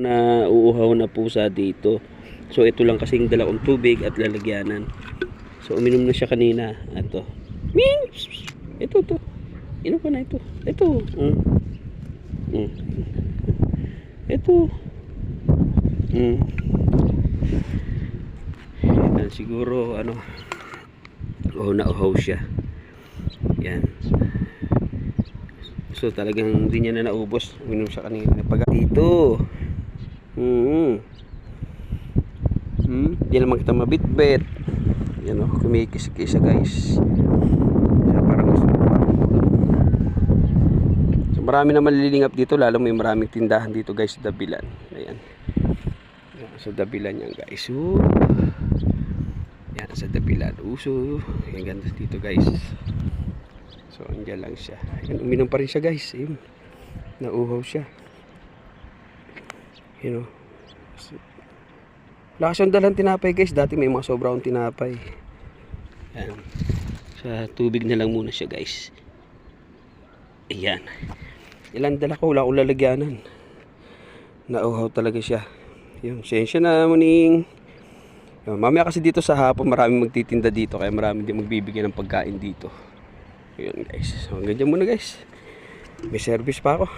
Na uuhaw na pusa dito. So ito lang kasing dala kong tubig at lalagyanan. So uminom na siya kanina. Ito. Ito to. Inom ka na ito. Ito. Ito. Siguro ano, nauhaw siya. Yan. So talagang hindi niya na naubos. Uminom siya kanina. Pag dito. Di naman kita mabitbit. Yan o, kumikis-kisa guys. So, parang gusto mo pa. So marami na malilingap dito, lalo may maraming tindahan dito guys sa Dabilan. Ayan. Sa Dabilan yan guys. Yan sa Dabilan. So yan ganda dito guys. So andyan lang siya. Ayan, uminom pa rin siya guys. Ayun. Nauhaw siya. You know, lakas yung dalang tinapay guys. Dati may mga sobrang tinapay. Ayan. Sa tubig na lang muna siya guys. Ayan. Ilan dala ko, wala akong lalagyanan. Nauhaw talaga siya. Yun, sensya na muning. Mamaya kasi dito sa hapon maraming magtitinda dito, kaya maraming din magbibigyan ng pagkain dito. Yun guys. So hanggang dyan muna guys. May service pa ako.